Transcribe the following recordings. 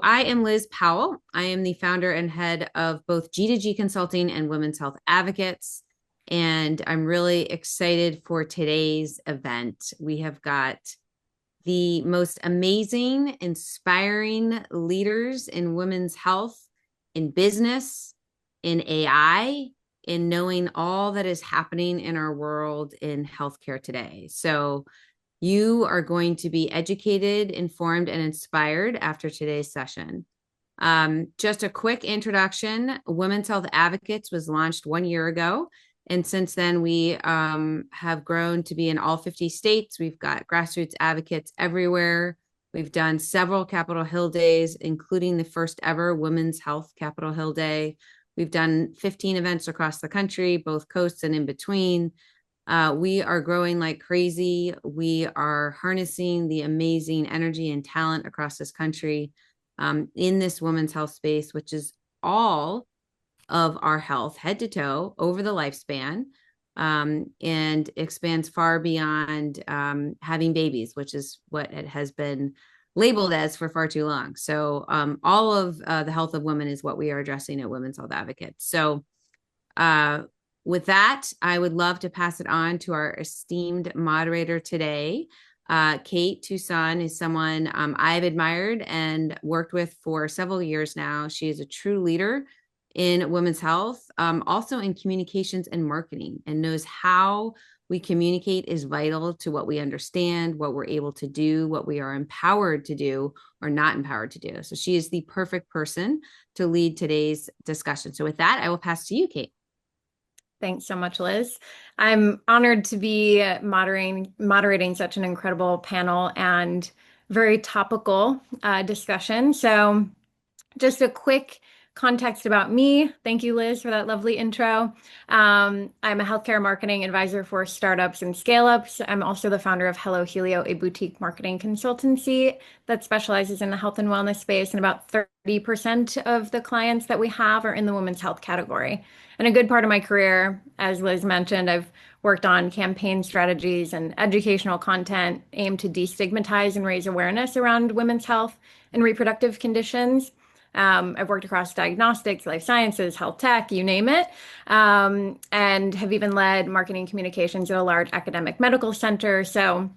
I am Liz Powell. I am the founder and head of both G2G Consulting and Women's Health Advocates. And I'm really excited for today's event. We have got the most amazing, inspiring leaders in women's health, in business, in AI, in knowing all that is happening in our world in healthcare today. So you are going to be educated, informed, and inspired after today's session. Just a quick introduction. Women's Health Advocates was launched 1 year ago. And since then, we have grown to be in all 50 states. We've got grassroots advocates everywhere. We've done several Capitol Hill days, including the first ever Women's Health Capitol Hill Day. We've done 15 events across the country, both coasts and in between. We are growing like crazy. We are harnessing the amazing energy and talent across this country in this women's health space, which is all of our health, head to toe, over the lifespan, and expands far beyond having babies, which is what it has been labeled as for far too long. So all of the health of women is what we are addressing at Women's Health Advocates. So with that, I would love to pass it on to our esteemed moderator today. Kait Tucson is someone I've admired and worked with for several years now. She is a true leader in women's health, also in communications and marketing, and knows how we communicate is vital to what we understand, what we're able to do, what we are empowered to do or not empowered to do. So she is the perfect person to lead today's discussion. So with that, I will pass to you, Kait. Thanks so much, Liz. I'm honored to be moderating such an incredible panel and very topical discussion. So just a quick context about me. Thank you, Liz, for that lovely intro. I'm a healthcare marketing advisor for startups and scale-ups. I'm also the founder of Hello Helio, a boutique marketing consultancy that specializes in the health and wellness space, and about 30% of the clients that we have are in the women's health category. And a good part of my career, as Liz mentioned, I've worked on campaign strategies and educational content aimed to destigmatize and raise awareness around women's health and reproductive conditions. I've worked across diagnostics, life sciences, health tech, you name it, and have even led marketing communications at a large academic medical center. So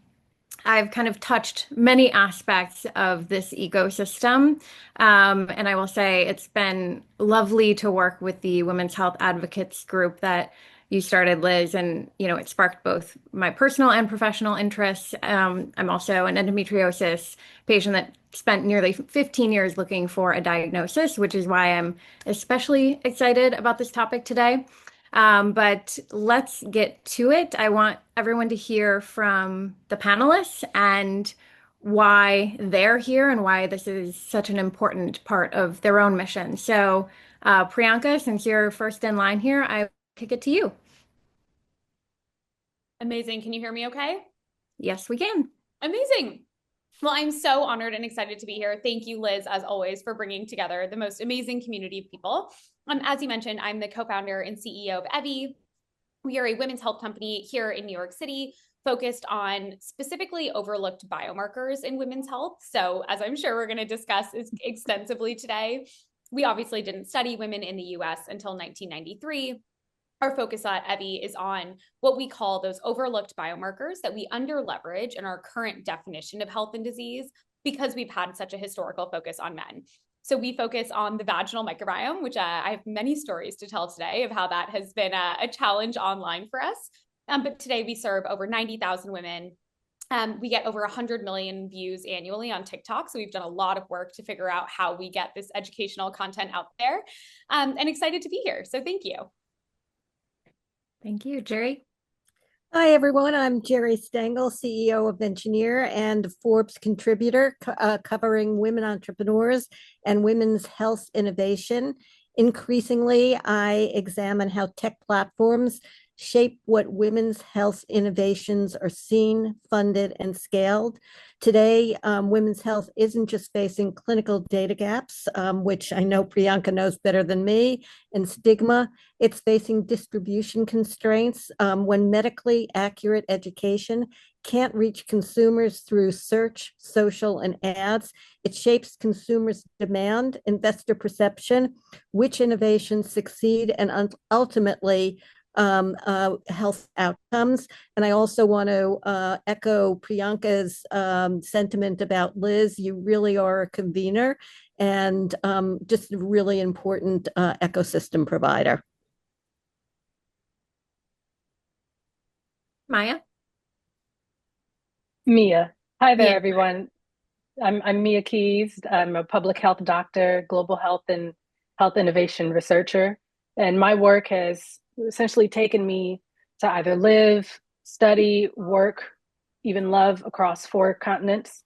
I've kind of touched many aspects of this ecosystem. And I will say it's been lovely to work with the Women's Health Advocates group that you started, Liz, and it sparked both my personal and professional interests. I'm also an endometriosis patient that spent nearly 15 years looking for a diagnosis, which is why I'm especially excited about this topic today. But let's get to it. I want everyone to hear from the panelists and why they're here and why this is such an important part of their own mission. So, Priyanka, since you're first in line here, I kick it to you. Amazing. Can you hear me okay? Yes, we can. Amazing. Well, I'm so honored and excited to be here. Thank you, Liz, as always, for bringing together the most amazing community of people. As you mentioned, I'm the co-founder and CEO of Evvy. We are a women's health company here in New York City, focused on specifically overlooked biomarkers in women's health. So, as I'm sure we're going to discuss extensively today, we obviously didn't study women in the US until 1993. Our focus at Evvy is on what we call those overlooked biomarkers that we under-leverage in our current definition of health and disease because we've had such a historical focus on men. So we focus on the vaginal microbiome, which I have many stories to tell today of how that has been a challenge online for us. But today we serve over 90,000 women. We get over 100 million views annually on TikTok. So we've done a lot of work to figure out how we get this educational content out there, and excited to be here. So thank you. Thank you, Geri. Hi, everyone. I'm Geri Stengel, CEO of Engineer and Forbes contributor covering women entrepreneurs and women's health innovation. Increasingly, I examine how tech platforms shape what women's health innovations are seen, funded, and scaled. Today, women's health isn't just facing clinical data gaps, which I know Priyanka knows better than me, and stigma. It's facing distribution constraints when medically accurate education can't reach consumers through search, social, and ads. It shapes consumers' demand, investor perception, which innovations succeed, and ultimately health outcomes. And I also want to echo Priyanka's sentiment about Liz. You really are a convener and just a really important ecosystem provider. Maya? Mia. Hi there, Mia. everyone. I'm Mia Keeys. I'm a public health doctor, global health and health innovation researcher. And my work has essentially taken me to either live, study, work, even love across 4 continents.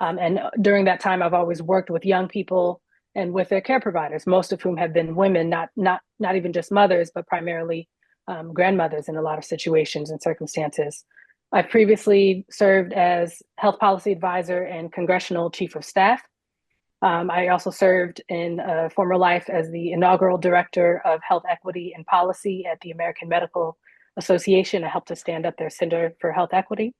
And during that time, I've always worked with young people and with their care providers, most of whom have been women, not even just mothers, but primarily grandmothers in a lot of situations and circumstances. I previously served as health policy advisor and congressional chief of staff. I also served in a former life as the inaugural director of health equity and policy at the American Medical Association. I helped to stand up their Center for Health Equity.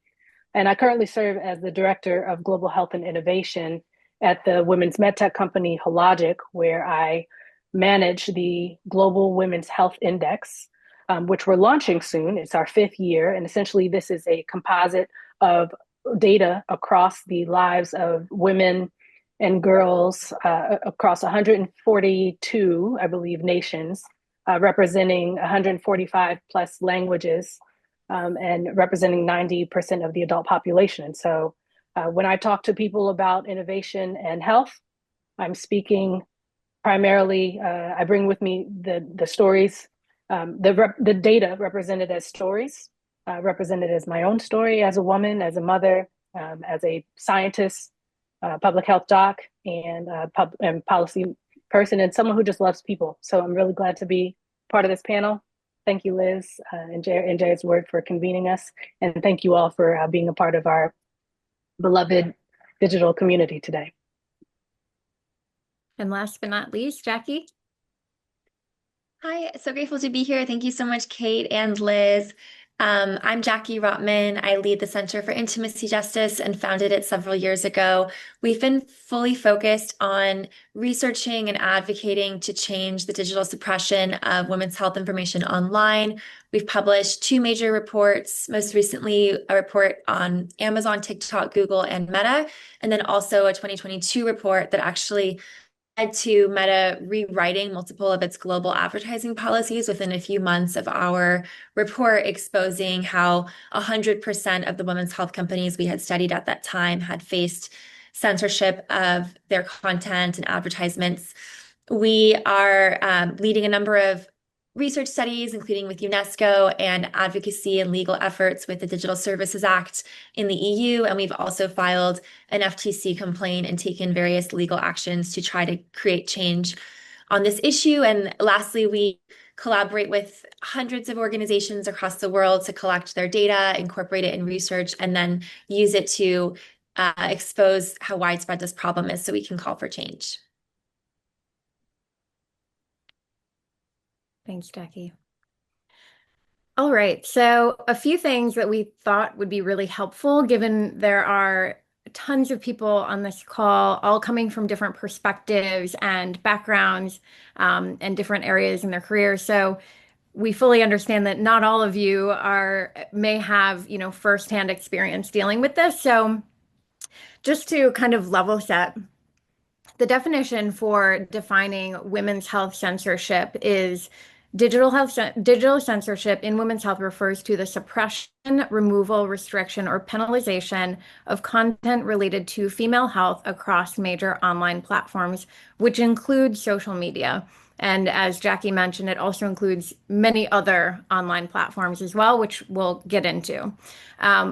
And I currently serve as the director of global health and innovation at the women's medtech company Hologic, where I manage the Global Women's Health Index, which we're launching soon. It's our 5th year. And essentially, this is a composite of data across the lives of women and girls across 142, I believe, nations, representing 145 plus languages, and representing 90% of the adult population. So when I talk to people about innovation and health, I'm speaking primarily, I bring with me the stories, the data represented as stories, represented as my own story as a woman, as a mother, as a scientist, public health doc, and policy person, and someone who just loves people. So I'm really glad to be part of this panel. Thank you, Liz, and Jay's word for convening us. And thank you all for being a part of our beloved digital community today. And last but not least, Jackie. Hi, so grateful to be here. Thank you so much, Kait and Liz. I'm Jackie Rotman. I lead the Center for Intimacy Justice and founded it several years ago. We've been fully focused on researching and advocating to change the digital suppression of women's health information online. We've published 2 major reports, most recently a report on Amazon, TikTok, Google, and Meta, and then also a 2022 report that actually led to Meta rewriting multiple of its global advertising policies within a few months of our report, exposing how 100% of the women's health companies we had studied at that time had faced censorship of their content and advertisements. We are leading a number of research studies, including with UNESCO, and advocacy and legal efforts with the Digital Services Act in the EU. And we've also filed an FTC complaint and taken various legal actions to try to create change on this issue. And lastly, we collaborate with hundreds of organizations across the world to collect their data, incorporate it in research, and then use it to expose how widespread this problem is so we can call for change. Thanks, Jackie. All right, so a few things that we thought would be really helpful, given there are tons of people on this call, all coming from different perspectives and backgrounds, and different areas in their careers. So we fully understand that not all of you may have, firsthand experience dealing with this. So just to kind of level set, the definition for defining women's health censorship is digital censorship in women's health refers to the suppression, removal, restriction, or penalization of content related to female health across major online platforms, which include social media. And as Jackie mentioned, it also includes many other online platforms as well, which we'll get into.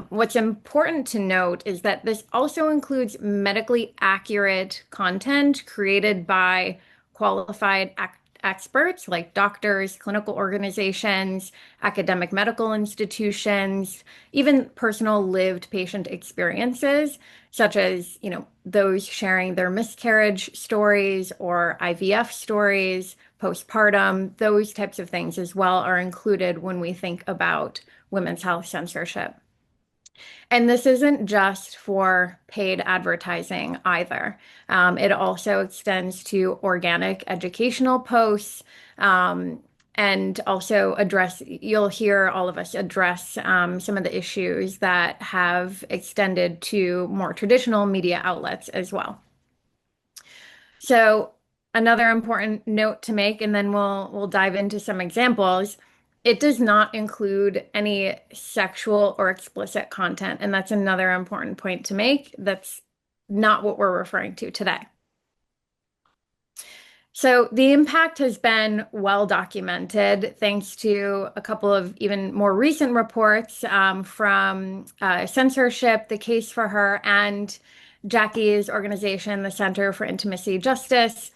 What's important to note is that this also includes medically accurate content created by qualified experts like doctors, clinical organizations, academic medical institutions, even personal lived patient experiences, such as, those sharing their miscarriage stories or IVF stories, postpartum, those types of things as well are included when we think about women's health censorship. And this isn't just for paid advertising either. It also extends to organic educational posts, and also you'll hear all of us address some of the issues that have extended to more traditional media outlets as well. So another important note to make, and then we'll dive into some examples. It does not include any sexual or explicit content, and that's another important point to make. That's not what we're referring to today. So the impact has been well documented thanks to a couple of even more recent reports from Censorship, The Case for Her, and Jackie's organization, the Center for Intimacy Justice.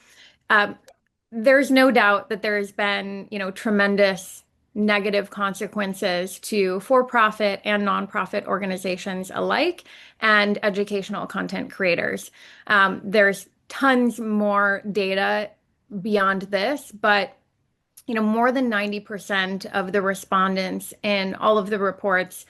There's no doubt that there's been, tremendous negative consequences to for-profit and nonprofit organizations alike and educational content creators. There's tons more data beyond this, but more than 90% of the respondents in all of the reports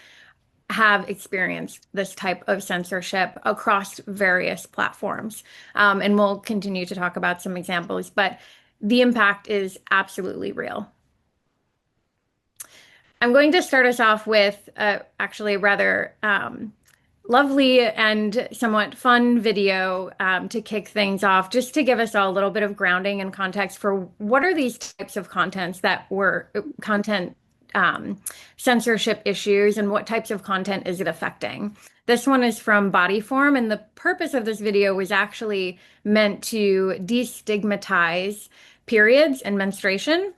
have experienced this type of censorship across various platforms. And we'll continue to talk about some examples, but the impact is absolutely real. I'm going to start us off with actually rather lovely and somewhat fun video to kick things off, just to give us all a little bit of grounding and context for what are these types of contents that were content censorship issues and what types of content is it affecting. This one is from Bodyform, and the purpose of this video was actually meant to destigmatize periods and menstruation.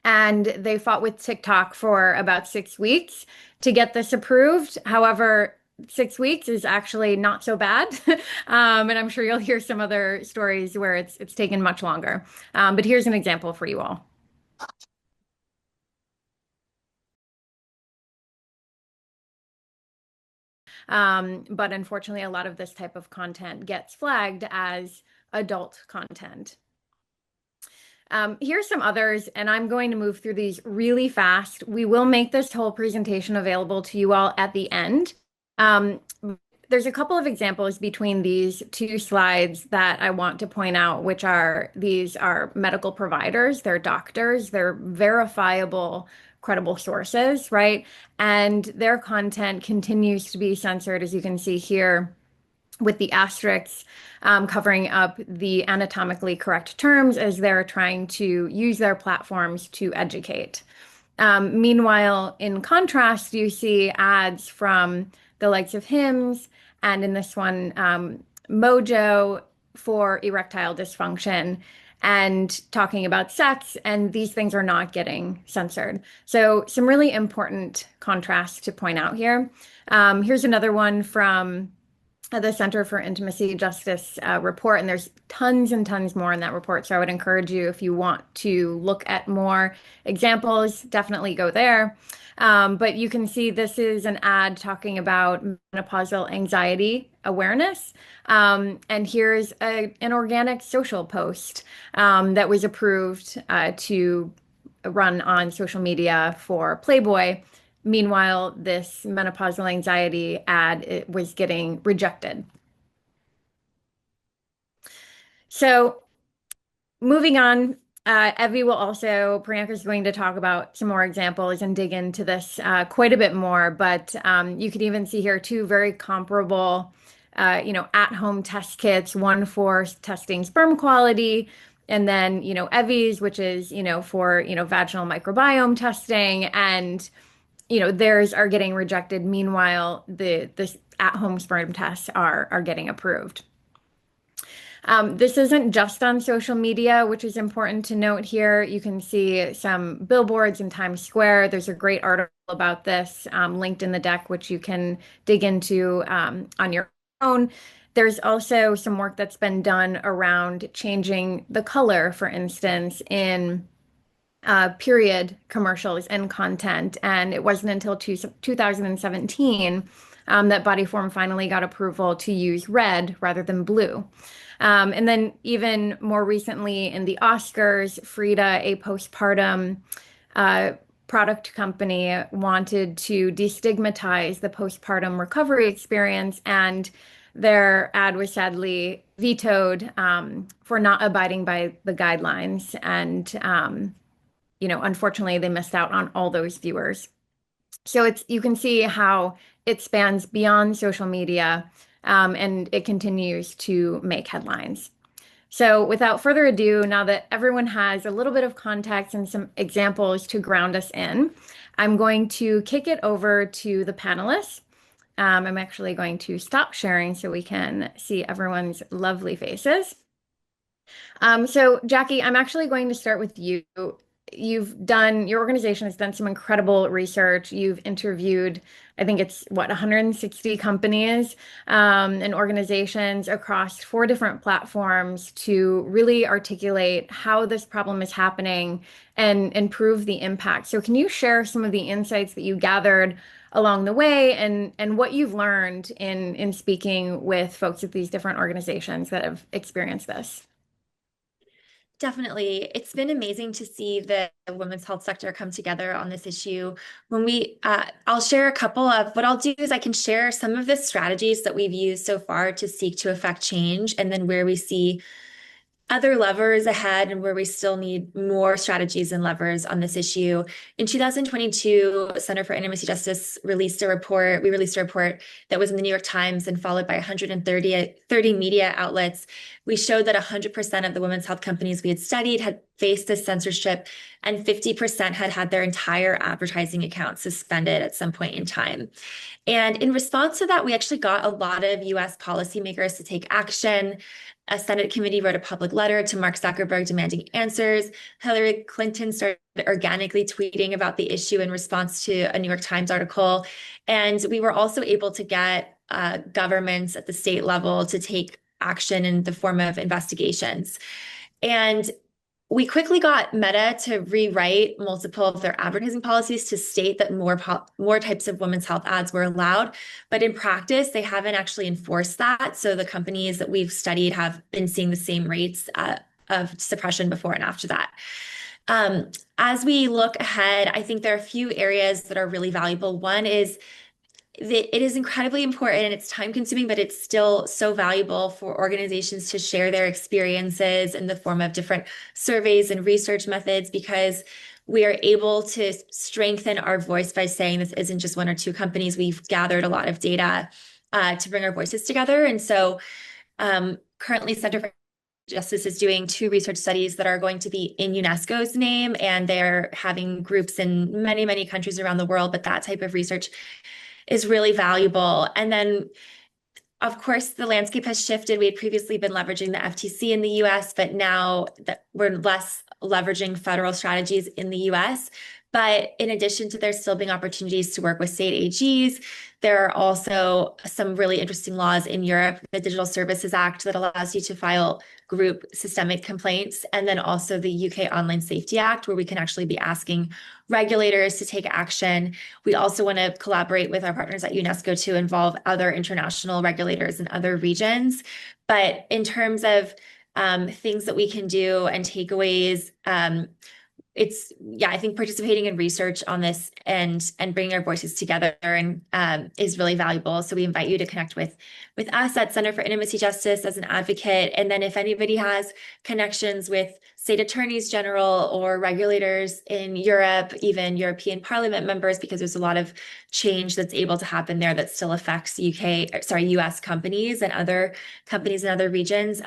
And they fought with TikTok for about 6 weeks to get this approved. However, 6 weeks is actually not so bad. And I'm sure you'll hear some other stories where it's taken much longer. But here's an example for you all. But unfortunately, a lot of this type of content gets flagged as adult content. Here's some others, and I'm going to move through these really fast. We will make this whole presentation available to you all at the end. There's a couple of examples between these two slides that I want to point out, these are medical providers, they're doctors, they're verifiable, credible sources, right? And their content continues to be censored, as you can see here, with the asterisks covering up the anatomically correct terms as they're trying to use their platforms to educate. Meanwhile, in contrast, you see ads from the likes of Hims, and in this one, Mojo for erectile dysfunction, and talking about sex, and these things are not getting censored. So some really important contrasts to point out here. Here's another one from the Center for Intimacy Justice report, and there's tons and tons more in that report. So I would encourage you, if you want to look at more examples, definitely go there. But you can see this is an ad talking about menopausal anxiety awareness. And here's an organic social post that was approved to run on social media for Playboy. Meanwhile, this menopausal anxiety ad was getting rejected. So moving on, Priyanka is going to talk about some more examples and dig into this quite a bit more, but you can even see here two very comparable, at-home test kits, one for testing sperm quality, and then, Evvy's, which is, for, vaginal microbiome testing, and theirs are getting rejected. Meanwhile, the at-home sperm tests are getting approved. This isn't just on social media, which is important to note here. You can see some billboards in Times Square. There's a great article about this linked in the deck, which you can dig into on your own. There's also some work that's been done around changing the color, for instance, in period commercials and content. And it wasn't until 2017 that Bodyform finally got approval to use red rather than blue. And then even more recently in the Oscars, Frida, a postpartum product company, wanted to destigmatize the postpartum recovery experience, and their ad was sadly vetoed for not abiding by the guidelines. And unfortunately, they missed out on all those viewers. So you can see how it spans beyond social media, and it continues to make headlines. So without further ado, now that everyone has a little bit of context and some examples to ground us in, I'm going to kick it over to the panelists. I'm actually going to stop sharing so we can see everyone's lovely faces. So Jackie, I'm actually going to start with you. Your organization has done some incredible research. You've interviewed, I think it's 160 companies and organizations across 4 different platforms to really articulate how this problem is happening and improve the impact. So can you share some of the insights that you gathered along the way, and what you've learned in speaking with folks at these different organizations that have experienced this? Definitely. It's been amazing to see the women's health sector come together on this issue. I'll share a couple of, what I'll do is I can share some of the strategies that we've used so far to seek to affect change, and then where we see other levers ahead and where we still need more strategies and levers on this issue. In 2022, Center for Intimacy Justice released a report. We released a report that was in the New York Times and followed by 130 media outlets. We showed that 100% of the women's health companies we had studied had faced this censorship, and 50% had had their entire advertising account suspended at some point in time. And in response to that, we actually got a lot of US policymakers to take action. A Senate committee wrote a public letter to Mark Zuckerberg demanding answers. Hillary Clinton started organically tweeting about the issue in response to a New York Times article. And we were also able to get governments at the state level to take action in the form of investigations. And we quickly got Meta to rewrite multiple of their advertising policies to state that more types of women's health ads were allowed. But in practice, they haven't actually enforced that. So the companies that we've studied have been seeing the same rates of suppression before and after that. As we look ahead, I think there are a few areas that are really valuable. One is that it is incredibly important and it's time consuming, but it's still so valuable for organizations to share their experiences in the form of different surveys and research methods, because we are able to strengthen our voice by saying this isn't just 1 or 2 companies. We've gathered a lot of data to bring our voices together. And so currently Center for Justice is doing 2 research studies that are going to be in UNESCO's name, and they're having groups in many, many countries around the world, but that type of research is really valuable. And then, of course, the landscape has shifted. We had previously been leveraging the FTC in the US, but now that we're less leveraging federal strategies in the US. But in addition to there still being opportunities to work with state AGs, there are also some really interesting laws in Europe, the Digital Services Act that allows you to file group systemic complaints, and then also the UK Online Safety Act, where we can actually be asking regulators to take action. We also want to collaborate with our partners at UNESCO to involve other international regulators in other regions. But in terms of things that we can do and takeaways, I think participating in research on this and bringing our voices together and is really valuable. So we invite you to connect with us at Center for Intimacy Justice as an advocate. And then if anybody has connections with state attorneys general or regulators in Europe, even European Parliament members, because there's a lot of change that's able to happen there that still affects US companies and other companies in other regions,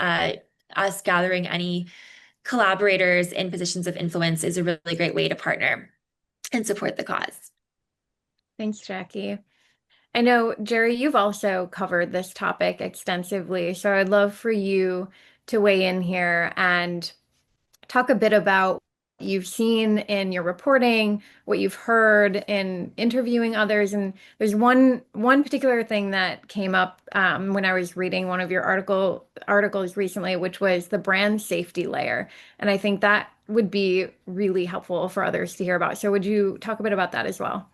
us gathering any collaborators in positions of influence is a really great way to partner and support the cause. Thanks, Jackie. I know, Geri, you've also covered this topic extensively, so I'd love for you to weigh in here and talk a bit about you've seen in your reporting, what you've heard in interviewing others. And there's one particular thing that came up when I was reading one of your articles recently, which was the brand safety layer. And I think that would be really helpful for others to hear about. So would you talk a bit about that as well?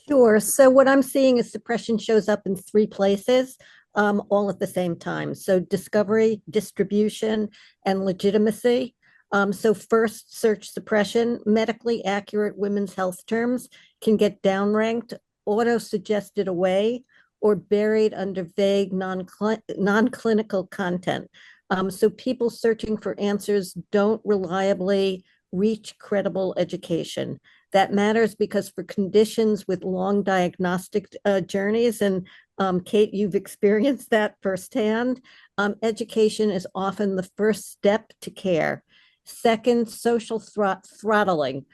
Sure. So what I'm seeing is suppression shows up in three places, all at the same time. So discovery, distribution, and legitimacy. So first, search suppression. Medically accurate women's health terms can get downranked, auto-suggested away, or buried under vague non-clinical content. So people searching for answers don't reliably reach credible education. That matters because for conditions with long diagnostic journeys, and Kait, you've experienced that firsthand, education is often the first step to care. Second, social throttling.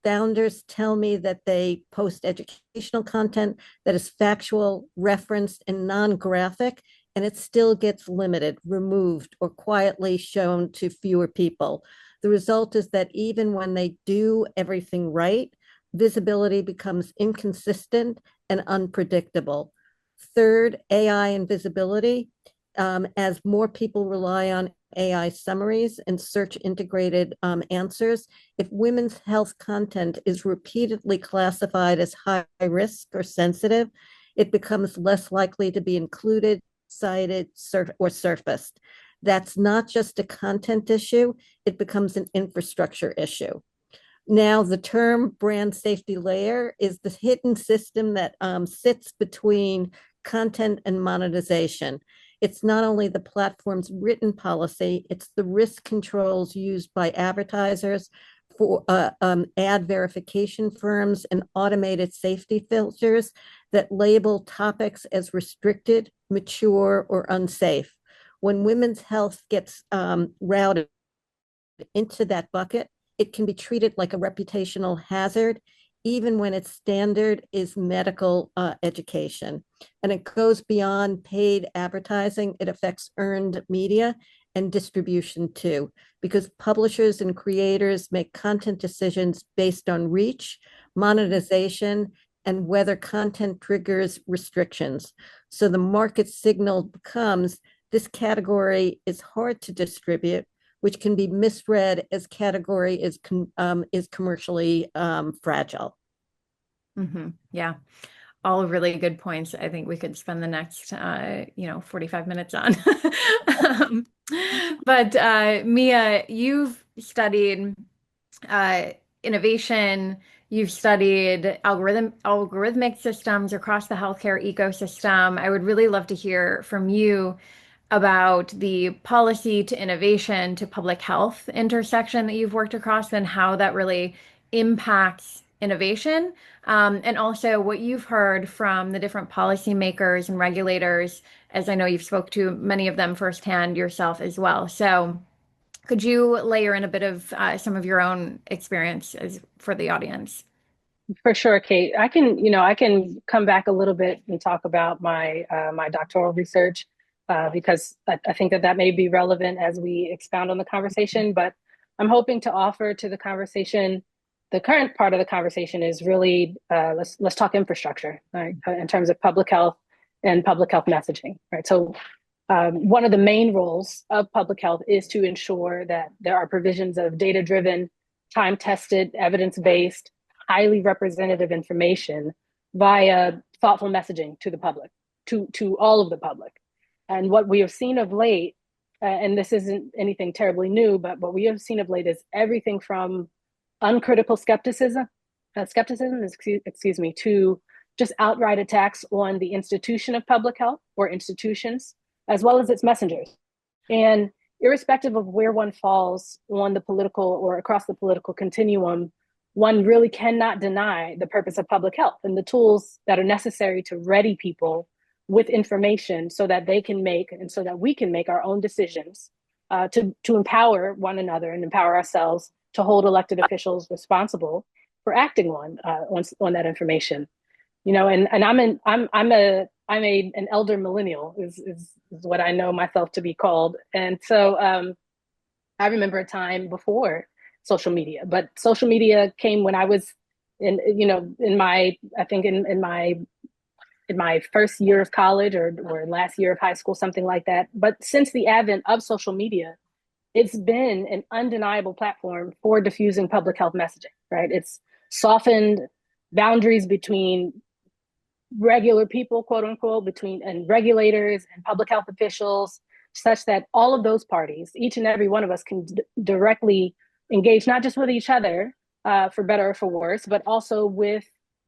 Founders tell me that they post educational content that is factual, referenced, and non-graphic, and it still gets limited, removed, or quietly shown to fewer people. The result is that even when they do everything right, visibility becomes inconsistent and unpredictable. Third, AI and visibility. As more people rely on AI summaries and search integrated answers, if women's health content is repeatedly classified as high risk or sensitive, it becomes less likely to be included, cited, or surfaced. That's not just a content issue, it becomes an infrastructure issue. Now, the term brand safety layer is the hidden system that sits between content and monetization. It's not only the platform's written policy, it's the risk controls used by advertisers, for ad verification firms, and automated safety filters that label topics as restricted, mature, or unsafe. When women's health gets routed into that bucket, it can be treated like a reputational hazard, even when its standard is medical education. And it goes beyond paid advertising. It affects earned media and distribution too, because publishers and creators make content decisions based on reach, monetization, and whether content triggers restrictions. So the market signal becomes this category is hard to distribute, which can be misread as category is commercially fragile. Yeah, all really good points. I think we could spend the next 45 minutes on. But Mia, you've studied innovation. You've studied algorithmic systems across the healthcare ecosystem. I would really love to hear from you about the policy to innovation to public health intersection that you've worked across and how that really impacts innovation. And also what you've heard from the different policymakers and regulators, as I know you've spoke to many of them firsthand yourself as well. So could you layer in a bit of some of your own experiences for the audience? For sure, Kait. I can come back a little bit and talk about my my doctoral research because I think that may be relevant as we expound on the conversation. But I'm hoping to offer to the conversation. The current part of the conversation is really let's talk infrastructure, right? In terms of public health and public health messaging, right? So one of the main roles of public health is to ensure that there are provisions of data-driven, time-tested, evidence-based, highly representative information via thoughtful messaging to the public, to all of the public. And what we have seen of late, and this isn't anything terribly new, but what we have seen of late is everything from uncritical skepticism, to just outright attacks on the institution of public health or institutions, as well as its messengers. And irrespective of where one falls on the political or across the political continuum, one really cannot deny the purpose of public health and the tools that are necessary to ready people with information so that they can make and so that we can make our own decisions to empower one another and empower ourselves to hold elected officials responsible for acting on that information. You know, and I'm an elder millennial is what I know myself to be called. And so I remember a time before social media. But social media came when I was in my, I think in my first year of college or last year of high school, something like that. But since the advent of social media, it's been an undeniable platform for diffusing public health messaging, right? It's softened boundaries between regular people, quote unquote, and regulators and public health officials, such that all of those parties, each and every one of us, can directly engage not just with each other, for better or for worse, but also with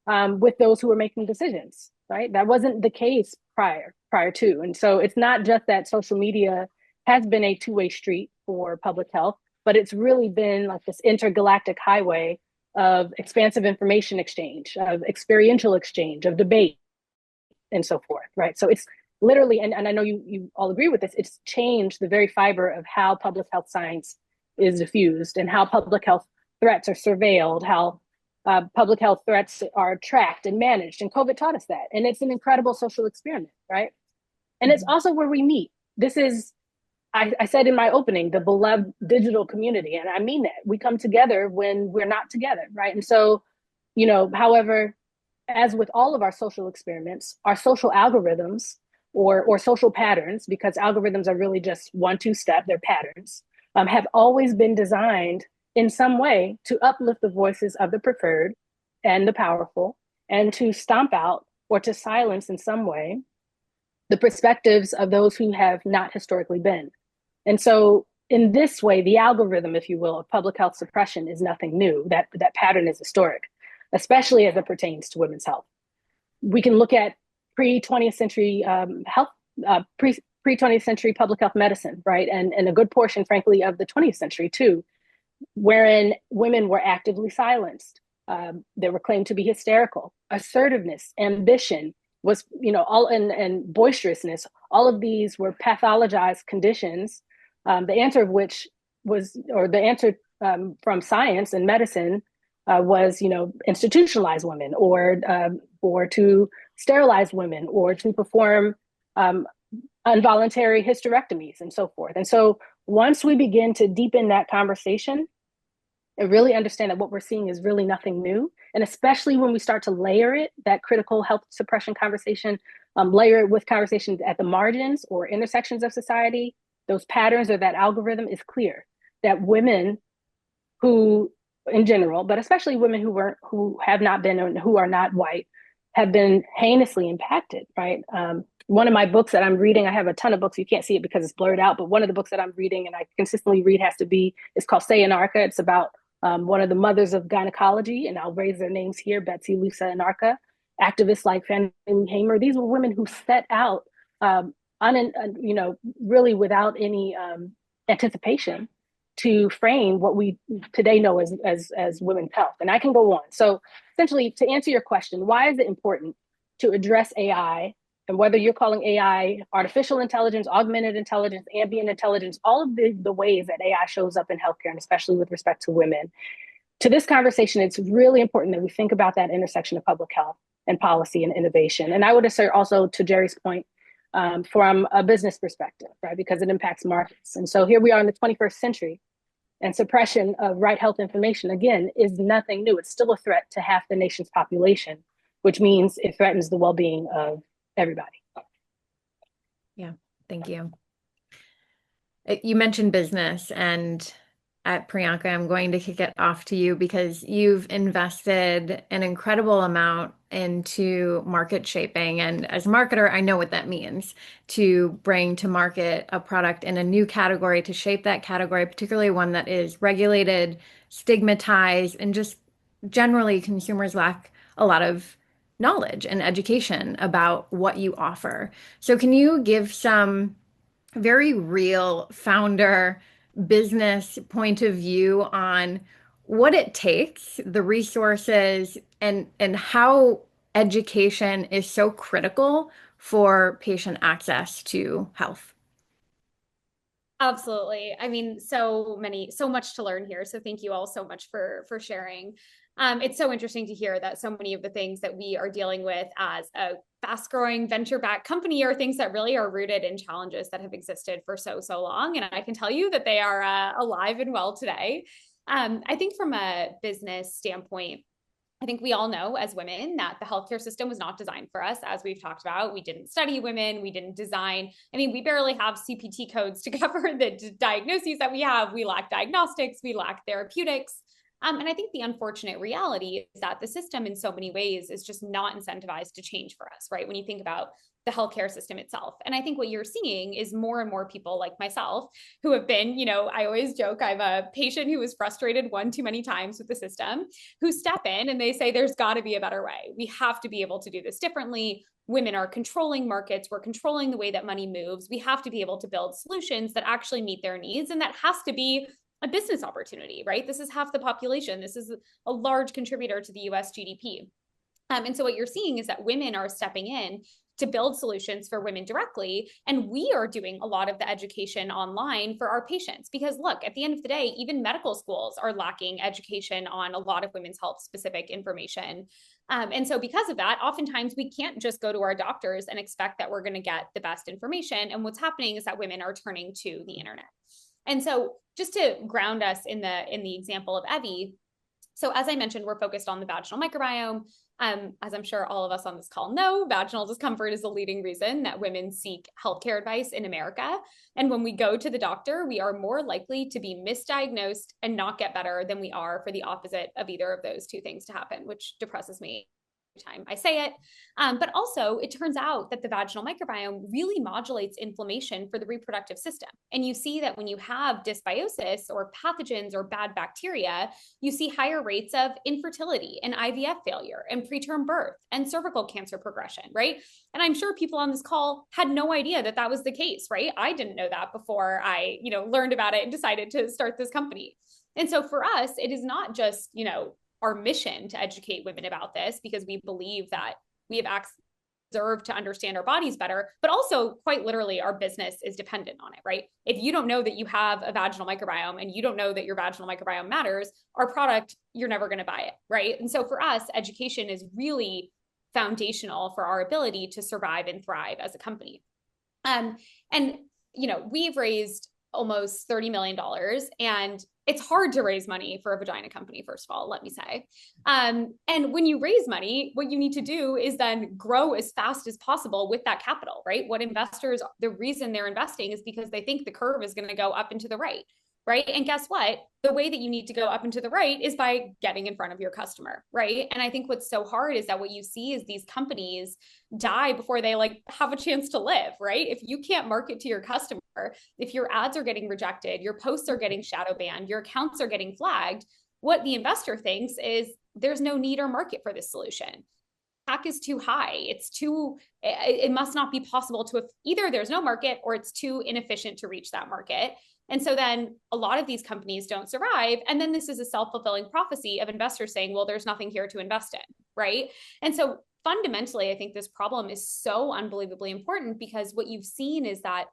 those who are making decisions. Right? That wasn't the case prior to, and so it's not just that social media has been a two-way street for public health, but it's really been like this intergalactic highway of expansive information exchange, of experiential exchange, of debate, and so forth, right? So it's literally, and I know you all agree with this, it's changed the very fiber of how public health science is diffused and how public health threats are surveilled, how public health threats are tracked and managed. And COVID taught us that. And it's an incredible social experiment, right? And it's also where we meet. This is, I said in my opening, the beloved digital community. And I mean that. We come together when we're not together, right? And so, however, as with all of our social experiments, our social algorithms or social patterns, because algorithms are really just 1-2 step, they're patterns, have always been designed in some way to uplift the voices of the preferred and the powerful, and to stomp out or to silence in some way the perspectives of those who have not historically been. And so in this way, the algorithm, if you will, of public health suppression is nothing new. That pattern is historic, especially as it pertains to women's health. We can look at pre-20th century pre-20th century public health medicine, right? And a good portion, frankly, of the 20th century too, wherein women were actively silenced. They were claimed to be hysterical. Assertiveness, ambition was, all and boisterousness. All of these were pathologized conditions. The answer of which was, or the answer from science and medicine was, institutionalize women, or to sterilize women, or to perform involuntary hysterectomies, and so forth. And so once we begin to deepen that conversation and really understand that what we're seeing is really nothing new, and especially when we start to layer it, that critical health suppression conversation, layer it with conversations at the margins or intersections of society, those patterns or that algorithm is clear that women who, in general, but especially women who have not been, or who are not white, have been heinously impacted, right? One of my books that I'm reading, I have a ton of books, you can't see it because it's blurred out, but one of the books that I'm reading and I consistently read is called Say Anarcha. It's about one of the mothers of gynecology, and I'll raise their names here, Betsy Lusa Anarcha, activists like Fannie Lou Hamer. These were women who set out, really without any anticipation, to frame what we today know as women's health. And I can go on. So essentially, to answer your question, why is it important to address AI, and whether you're calling AI artificial intelligence, augmented intelligence, ambient intelligence, all of the ways that AI shows up in healthcare, and especially with respect to women, to this conversation, it's really important that we think about that intersection of public health and policy and innovation. And I would assert also, to Geri's point, from a business perspective, right? Because it impacts markets. And so here we are in the 21st century, and suppression of right health information, again, is nothing new. It's still a threat to half the nation's population, which means it threatens the well-being of everybody. Yeah, thank you. You mentioned business, and at Priyanka, I'm going to kick it off to you because you've invested an incredible amount into market shaping. And as a marketer, I know what that means, to bring to market a product in a new category, to shape that category, particularly one that is regulated, stigmatized, and just generally consumers lack a lot of knowledge and education about what you offer. So can you give some very real founder business point of view on what it takes, the resources, and how education is so critical for patient access to health? Absolutely. I mean, so much to learn here. So thank you all so much for sharing. It's so interesting to hear that so many of the things that we are dealing with as a fast-growing venture-backed company are things that really are rooted in challenges that have existed for so long. And I can tell you that they are alive and well today. I think from a business standpoint, I think we all know as women that the healthcare system was not designed for us. As we've talked about, we didn't study women, we didn't design. I mean, we barely have CPT codes to cover the diagnoses that we have. We lack diagnostics, we lack therapeutics. And I think the unfortunate reality is that the system in so many ways is just not incentivized to change for us, right? When you think about the healthcare system itself. And I think what you're seeing is more and more people like myself who have been, I always joke, I'm a patient who was frustrated one too many times with the system, who step in and they say, there's got to be a better way. We have to be able to do this differently. Women are controlling markets. We're controlling the way that money moves. We have to be able to build solutions that actually meet their needs. And that has to be a business opportunity, right? This is half the population. This is a large contributor to the US GDP. And so what you're seeing is that women are stepping in to build solutions for women directly. And we are doing a lot of the education online for our patients. Because look, at the end of the day, even medical schools are lacking education on a lot of women's health specific information. And so because of that, oftentimes we can't just go to our doctors and expect that we're going to get the best information. And what's happening is that women are turning to the internet. And so just to ground us in the example of Evvy, so as I mentioned, we're focused on the vaginal microbiome. As I'm sure all of us on this call know, vaginal discomfort is the leading reason that women seek healthcare advice in America. And when we go to the doctor, we are more likely to be misdiagnosed and not get better than we are for the opposite of either of those two things to happen, which depresses me time I say it. But also, it turns out that the vaginal microbiome really modulates inflammation for the reproductive system. And you see that when you have dysbiosis or pathogens or bad bacteria, you see higher rates of infertility and IVF failure and preterm birth and cervical cancer progression, right? And I'm sure people on this call had no idea that that was the case, right? I didn't know that before I, learned about it and decided to start this company. And so for us, it is not just, our mission to educate women about this, because we believe that we have deserve to understand our bodies better, but also quite literally our business is dependent on it, right? If you don't know that you have a vaginal microbiome and you don't know that your vaginal microbiome matters, our product, you're never going to buy it, right? And so for us, education is really foundational for our ability to survive and thrive as a company. And we've raised almost $30 million, and it's hard to raise money for a vagina company, first of all, let me say. And when you raise money, what you need to do is then grow as fast as possible with that capital, right? What investors, the reason they're investing is because they think the curve is going to go up and to the right, right? And guess what? The way that you need to go up and to the right is by getting in front of your customer, right? And I think what's so hard is that what you see is these companies die before they have a chance to live, right? If you can't market to your customer, if your ads are getting rejected, your posts are getting shadow banned, your accounts are getting flagged, what the investor thinks is there's no need or market for this solution. CAC is too high. It must not be possible to, either there's no market or it's too inefficient to reach that market. And so then a lot of these companies don't survive. And then this is a self-fulfilling prophecy of investors saying, well, there's nothing here to invest in, right? And so fundamentally, I think this problem is so unbelievably important, because what you've seen is that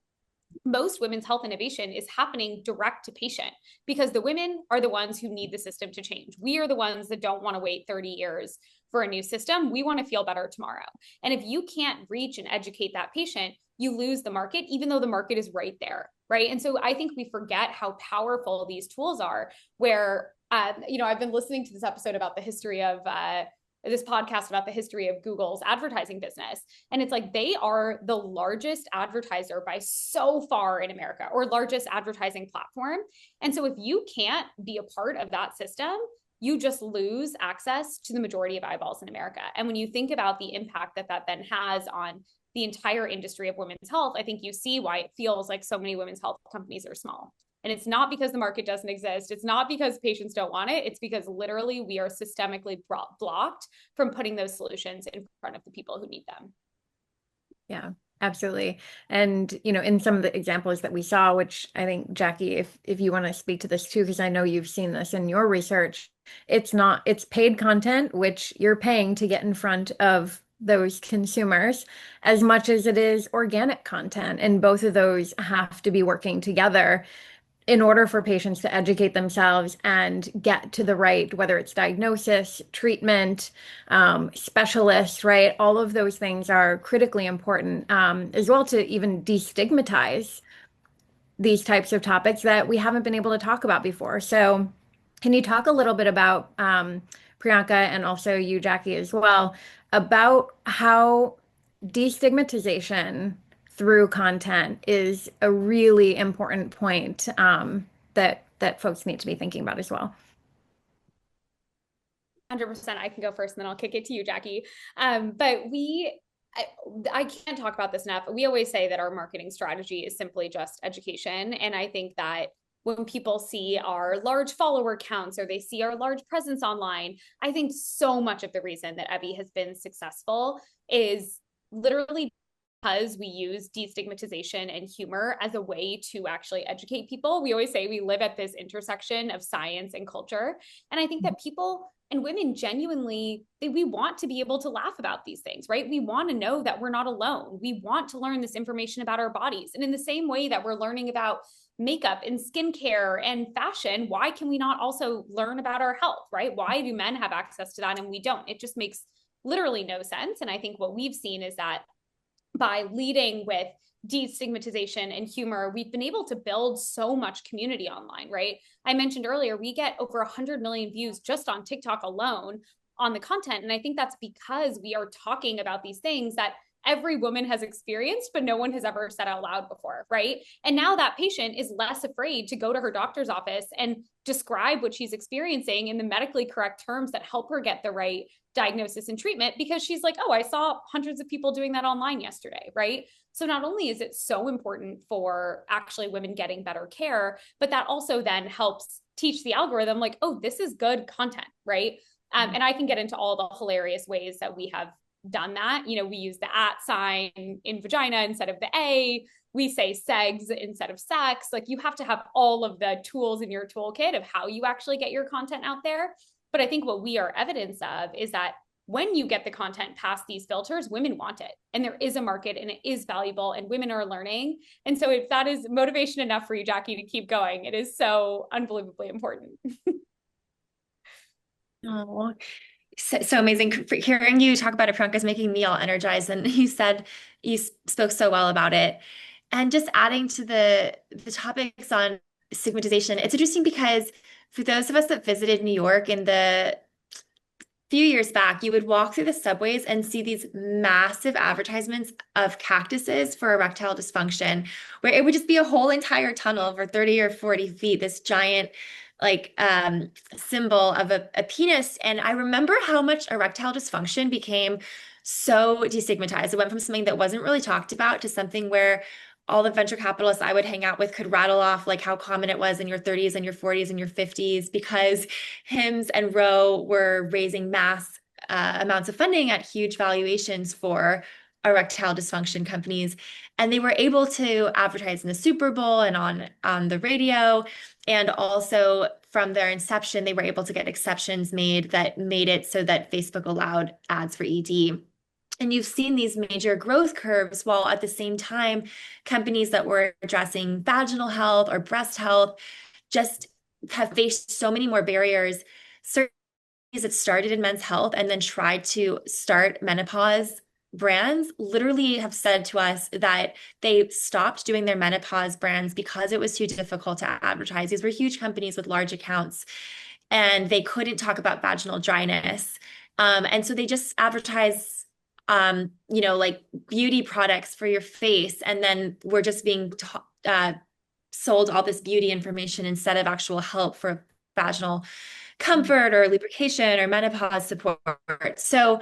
most women's health innovation is happening direct to patient, because the women are the ones who need the system to change. We are the ones that don't want to wait 30 years for a new system. We want to feel better tomorrow. And if you can't reach and educate that patient, you lose the market, even though the market is right there, right? And so I think we forget how powerful these tools are, where, I've been listening to this episode about the history of, this podcast about the history of Google's advertising business. And it's like, they are the largest advertiser by so far in America, or largest advertising platform. And so if you can't be a part of that system, you just lose access to the majority of eyeballs in America. And when you think about the impact that that then has on the entire industry of women's health, I think you see why it feels like so many women's health companies are small. And it's not because the market doesn't exist. It's not because patients don't want it. It's because literally we are systemically blocked from putting those solutions in front of the people who need them. Yeah, absolutely. And, in some of the examples that we saw, which I think, Jackie, if you want to speak to this too, because I know you've seen this in your research, it's paid content, which you're paying to get in front of those consumers, as much as it is organic content. And both of those have to be working together in order for patients to educate themselves and get to the right, whether it's diagnosis, treatment, specialists, right? All of those things are critically important, as well, to even destigmatize these types of topics that we haven't been able to talk about before. So Can you talk a little bit about Priyanka and also you, Jackie, as well, about how destigmatization through content is a really important point that folks need to be thinking about as well? 100%. I can go first and then I'll kick it to you, Jackie. But I can't talk about this enough. We always say that our marketing strategy is simply just education. And I think that when people see our large follower counts or they see our large presence online, I think so much of the reason that Evvy has been successful is literally because we use destigmatization and humor as a way to actually educate people. We always say we live at this intersection of science and culture. And I think that people and women genuinely, we want to be able to laugh about these things, right? We want to know that we're not alone. We want to learn this information about our bodies. And in the same way that we're learning about makeup and skincare and fashion, why can we not also learn about our health, right? Why do men have access to that and we don't? It just makes literally no sense. And I think what we've seen is that by leading with destigmatization and humor, we've been able to build so much community online, right? I mentioned earlier, we get over 100 million views just on TikTok alone on the content. And I think that's because we are talking about these things that every woman has experienced, but no one has ever said out loud before, right? And now that patient is less afraid to go to her doctor's office and describe what she's experiencing in the medically correct terms that help her get the right diagnosis and treatment, because she's like, oh, I saw hundreds of people doing that online yesterday, right? So not only is it so important for actually women getting better care, but that also then helps teach the algorithm like, oh, this is good content, right? And I can get into all the hilarious ways that we have done that. You know, we use the @ sign in vagina instead of the A. We say segs instead of sex. Like, you have to have all of the tools in your toolkit of how you actually get your content out there. But I think what we are evidence of is that when you get the content past these filters, women want it. And there is a market and it is valuable and women are learning. And so if that is motivation enough for you, Jackie, to keep going, it is so unbelievably important. Oh, so amazing. Hearing you talk about it, Priyanka, is making me all energized. And you spoke so well about it. And just adding to the topics on stigmatization, it's interesting because for those of us that visited New York in the few years back, you would walk through the subways and see these massive advertisements of cactuses for erectile dysfunction, where it would just be a whole entire tunnel over 30 or 40 feet, this giant symbol of a penis. And I remember how much erectile dysfunction became so destigmatized. It went from something that wasn't really talked about to something where all the venture capitalists I would hang out with could rattle off like how common it was in your 30s and your 40s and your 50s, because Hims and Roe were raising mass amounts of funding at huge valuations for erectile dysfunction companies. And they were able to advertise in the Super Bowl and on the radio. And also from their inception, they were able to get exceptions made that made it so that Facebook allowed ads for ED. And you've seen these major growth curves, while at the same time, companies that were addressing vaginal health or breast health just have faced so many more barriers. Certain that started in men's health and then tried to start menopause brands literally have said to us that they stopped doing their menopause brands because it was too difficult to advertise. These were huge companies with large accounts, and they couldn't talk about vaginal dryness. And so they just advertise like beauty products for your face. And then we're just being sold all this beauty information instead of actual help for vaginal comfort or lubrication or menopause support. So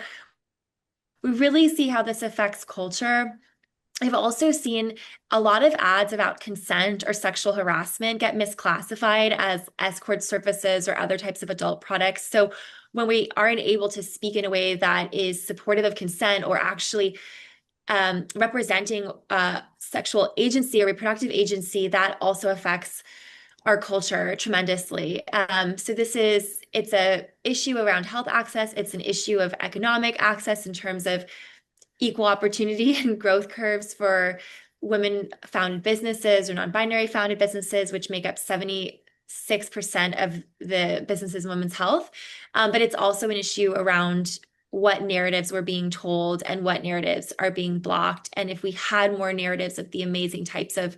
we really see how this affects culture. I've also seen a lot of ads about consent or sexual harassment get misclassified as escort services or other types of adult products. So when we aren't able to speak in a way that is supportive of consent or actually representing sexual agency or reproductive agency, that also affects our culture tremendously. So it's a issue around health access. It's an issue of economic access in terms of equal opportunity and growth curves for women-founded businesses or non-binary founded businesses, which make up 76% of the businesses in women's health. But it's also an issue around what narratives we're being told and what narratives are being blocked. And if we had more narratives of the amazing types of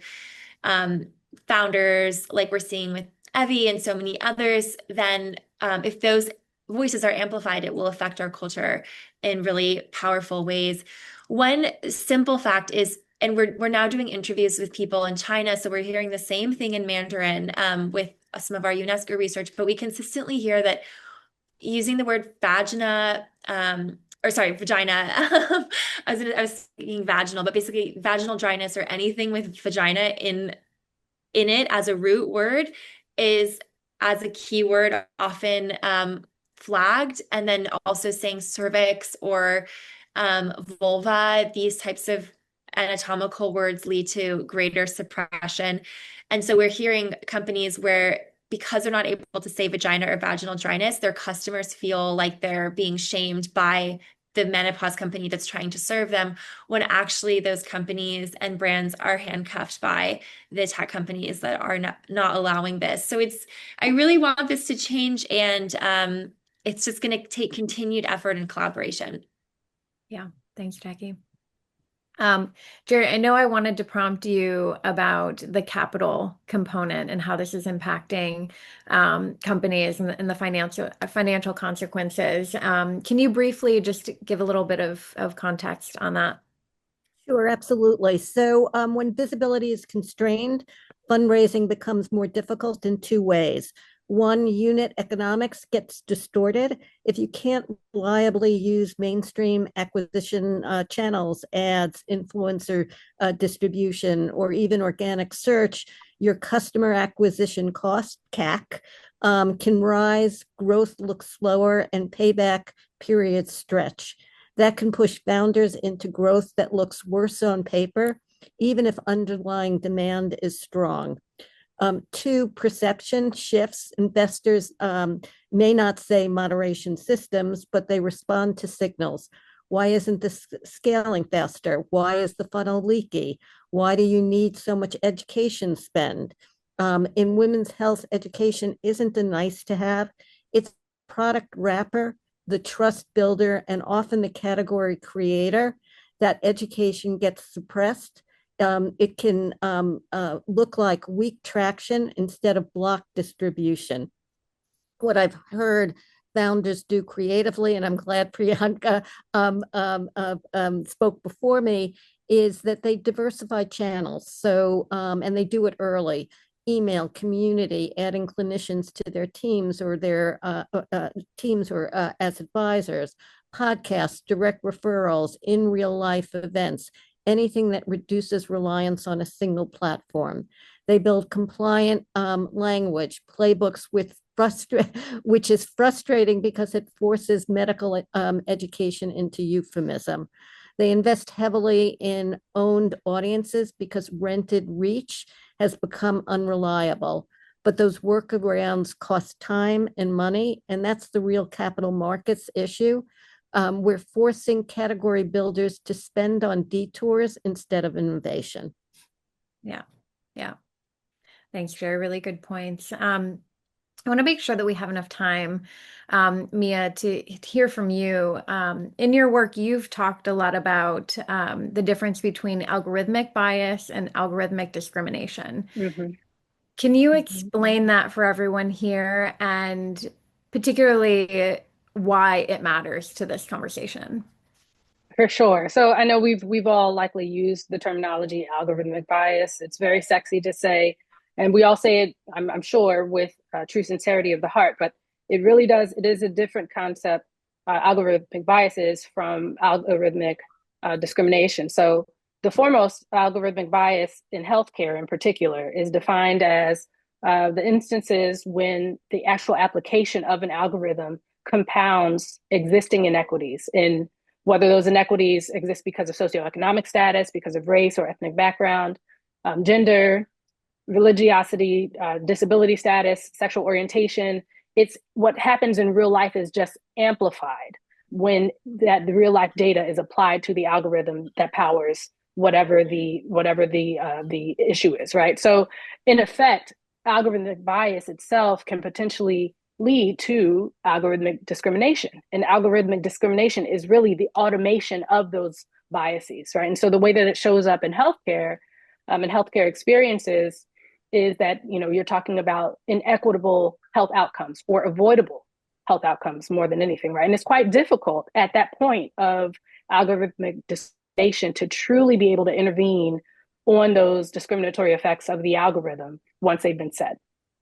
founders, like we're seeing with Evvy and so many others, then if those voices are amplified, it will affect our culture in really powerful ways. One simple fact is, and we're now doing interviews with people in China, so we're hearing the same thing in Mandarin with some of our UNESCO research, but we consistently hear that using the word vagina, or sorry, vagina. I was thinking vaginal, but basically vaginal dryness or anything with vagina in it as a root word is as a keyword often flagged, and then also saying cervix or vulva, these types of anatomical words lead to greater suppression. And so we're hearing companies where, because they're not able to say vagina or vaginal dryness, their customers feel like they're being shamed by the menopause company that's trying to serve them, when actually those companies and brands are handcuffed by the tech companies that are not allowing this. So I really want this to change, and it's just going to take continued effort and collaboration. Yeah, thanks, Jackie. Geri, I know I wanted to prompt you about the capital component and how this is impacting companies and the financial consequences. Can you briefly just give a little bit of context on that? Sure, absolutely. So when visibility is constrained, fundraising becomes more difficult in two ways. One, unit economics gets distorted. If you can't reliably use mainstream acquisition channels, ads, influencer distribution, or even organic search, your customer acquisition cost, CAC, can rise, growth looks slower, and payback periods stretch. That can push founders into growth that looks worse on paper, even if underlying demand is strong. Two, perception shifts. Investors may not say moderation systems, but they respond to signals. Why isn't this scaling faster? Why is the funnel leaky? Why do you need so much education spend? In women's health, education isn't a nice to have, it's a product wrapper, the trust builder, and often the category creator. That education gets suppressed. It can look like weak traction instead of block distribution. What I've heard founders do creatively, and I'm glad Priyanka spoke before me, is that they diversify channels. So, and they do it early. Email, community, adding clinicians to their teams or as advisors, podcasts, direct referrals, in real life events, anything that reduces reliance on a single platform. They build compliant language, playbooks which is frustrating because it forces medical education into euphemism. They invest heavily in owned audiences because rented reach has become unreliable. But those workarounds cost time and money, and that's the real capital markets issue. We're forcing category builders to spend on detours instead of innovation. Yeah. Thanks, Geri. Really good points. I want to make sure that we have enough time, Mia, to hear from you. In your work, you've talked a lot about the difference between algorithmic bias and algorithmic discrimination. Mm-hmm. Can you explain that for everyone here, and particularly why it matters to this conversation? For sure. So I know we've all likely used the terminology algorithmic bias. It's very sexy to say, and we all say it, I'm sure, with true sincerity of the heart, but it really does, it is a different concept, algorithmic biases from algorithmic discrimination. So the foremost algorithmic bias in healthcare in particular is defined as the instances when the actual application of an algorithm compounds existing inequities in whether those inequities exist because of socioeconomic status, because of race or ethnic background, gender, religiosity, disability status, sexual orientation. It's what happens in real life is just amplified when the real life data is applied to the algorithm that powers whatever the issue is, right? So in effect, algorithmic bias itself can potentially lead to algorithmic discrimination. And algorithmic discrimination is really the automation of those biases, right? And so the way that it shows up in healthcare experiences is that, you're talking about inequitable health outcomes or avoidable health outcomes more than anything, right? And it's quite difficult at that point of algorithmic discrimination to truly be able to intervene on those discriminatory effects of the algorithm once they've been set.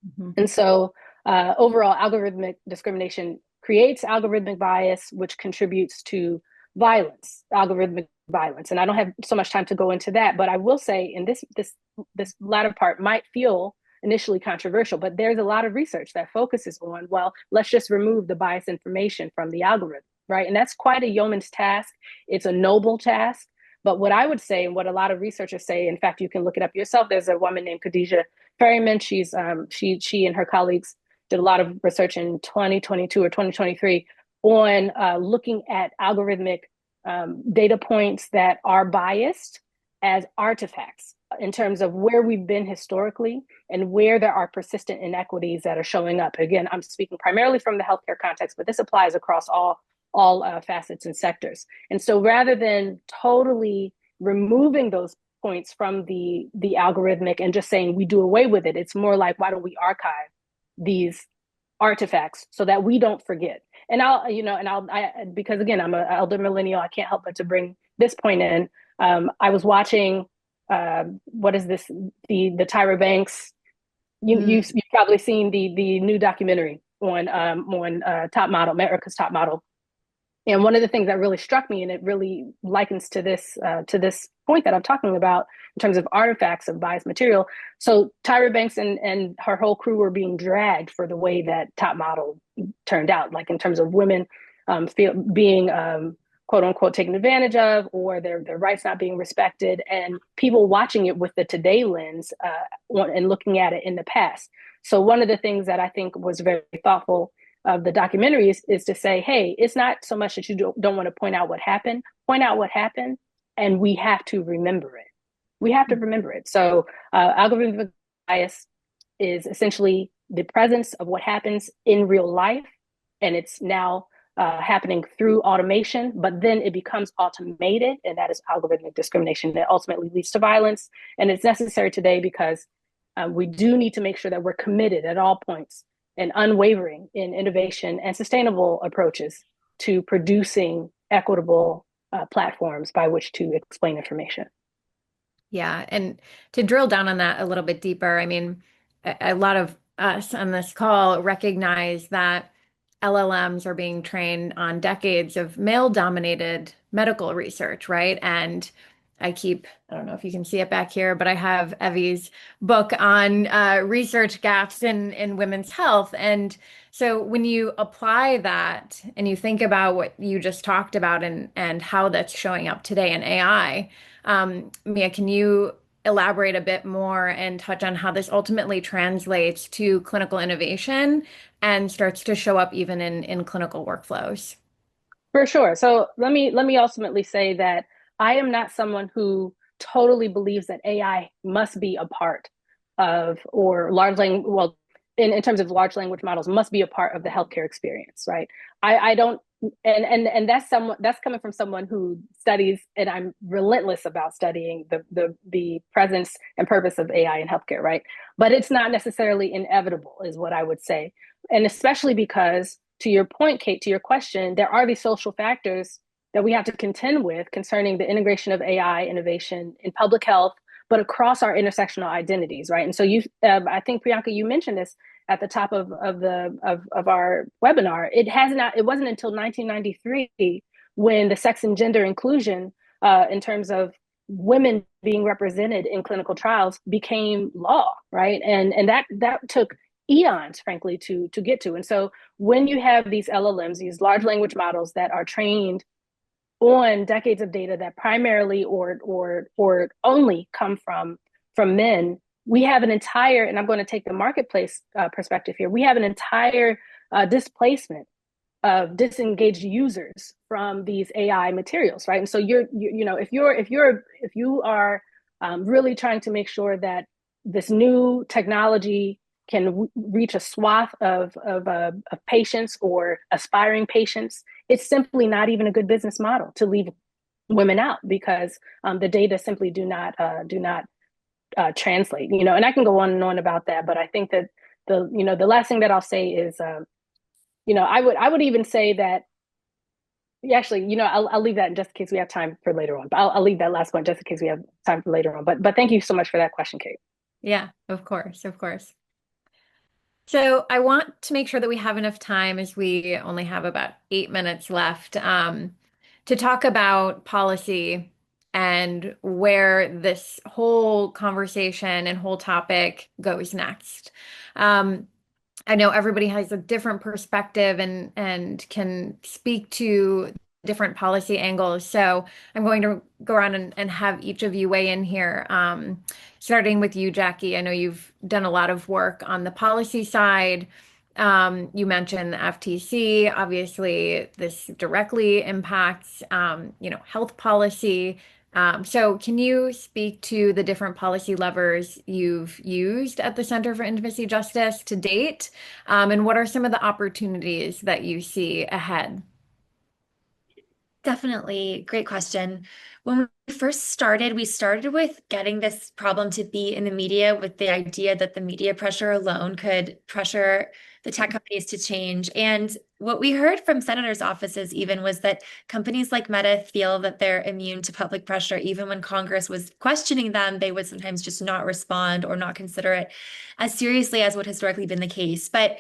Mm-hmm. And so overall, algorithmic discrimination creates algorithmic bias, which contributes to violence, algorithmic violence. And I don't have so much time to go into that, but I will say, and this latter part might feel initially controversial, but there's a lot of research that focuses on, well, let's just remove the bias information from the algorithm, right? And that's quite a yeoman's task. It's a noble task. But what I would say, and what a lot of researchers say, in fact, you can look it up yourself. There's a woman named Khadija Ferryman. She and her colleagues did a lot of research in 2022 or 2023 on looking at algorithmic data points that are biased as artifacts in terms of where we've been historically and where there are persistent inequities that are showing up. Again, I'm speaking primarily from the healthcare context, but this applies across all facets and sectors. And so rather than totally removing those points from the algorithmic and just saying we do away with it, it's more like, why don't we archive these artifacts so that we don't forget? And because again, I'm an elder millennial, I can't help but to bring this point in. I was watching, what is this? The Tyra Banks. You've probably seen the new documentary on Top Model, America's Top Model. And one of the things that really struck me, and it really likens to this point that I'm talking about in terms of artifacts of biased material. So Tyra Banks and her whole crew were being dragged for the way that Top Model turned out, like in terms of women being quote unquote taken advantage of, or their rights not being respected, and people watching it with the today lens and looking at it in the past. So one of the things that I think was very thoughtful of the documentary is to say, hey, it's not so much that you don't want to point out what happened, and we have to remember it. We have to remember it. So algorithmic bias is essentially the presence of what happens in real life, and it's now happening through automation, but then it becomes automated, and that is algorithmic discrimination that ultimately leads to violence. And it's necessary today because we do need to make sure that we're committed at all points and unwavering in innovation and sustainable approaches to producing equitable platforms by which to explain information. Yeah, and to drill down on that a little bit deeper, I mean, a lot of us on this call recognize that LLMs are being trained on decades of male-dominated medical research, right? And I don't know if you can see it back here, but I have Evvy's book on research gaps in women's health. And so when you apply that and you think about what you just talked about and how that's showing up today in AI, Mia, can you elaborate a bit more and touch on how this ultimately translates to clinical innovation and starts to show up even in clinical workflows? For sure. So let me ultimately say that I am not someone who totally believes that AI must be a part of, or in terms of large language models, must be a part of the healthcare experience, right? I don't, and that's coming from someone who studies, and I'm relentless about studying the presence and purpose of AI in healthcare, right? But it's not necessarily inevitable, is what I would say, and especially because, to your point, Kate, to your question, there are these social factors that we have to contend with concerning the integration of AI innovation in public health, but across our intersectional identities, right? And so I think, Priyanka, you mentioned this at the top of our webinar. It wasn't until 1993 when the sex and gender inclusion in terms of women being represented in clinical trials became law, right? And that took eons, frankly, to get to. And so when you have these LLMs, these large language models that are trained on decades of data that primarily or only come from men, we have an entire, and I'm going to take the marketplace perspective here, we have an entire displacement of disengaged users from these AI materials, right? And so if you are really trying to make sure that this new technology can reach a swath of patients or aspiring patients, it's simply not even a good business model to leave women out, because the data simply do not translate, and I can go on and on about that, but I think that the last thing that I'll say is, I would even say that, actually, I'll leave that just in case we have time for later on, but I'll leave that last one just in case we have time for later on, but thank you so much for that question, Kait. Yeah, of course, of course. So I want to make sure that we have enough time, as we only have about 8 minutes left, to talk about policy and where this whole conversation and whole topic goes next. I know everybody has a different perspective and can speak to different policy angles. So I'm going to go around and have each of you weigh in here. Starting with you, Jackie. I know you've done a lot of work on the policy side. You mentioned the FTC. Obviously, this directly impacts, health policy. So can you speak to the different policy levers you've used at the Center for Intimacy Justice to date? And what are some of the opportunities that you see ahead? Definitely. Great question. When we first started, we started with getting this problem to be in the media with the idea that the media pressure alone could pressure the tech companies to change. And what we heard from senators' offices even was that companies like Meta feel that they're immune to public pressure. Even when Congress was questioning them, they would sometimes just not respond or not consider it as seriously as what historically been the case. But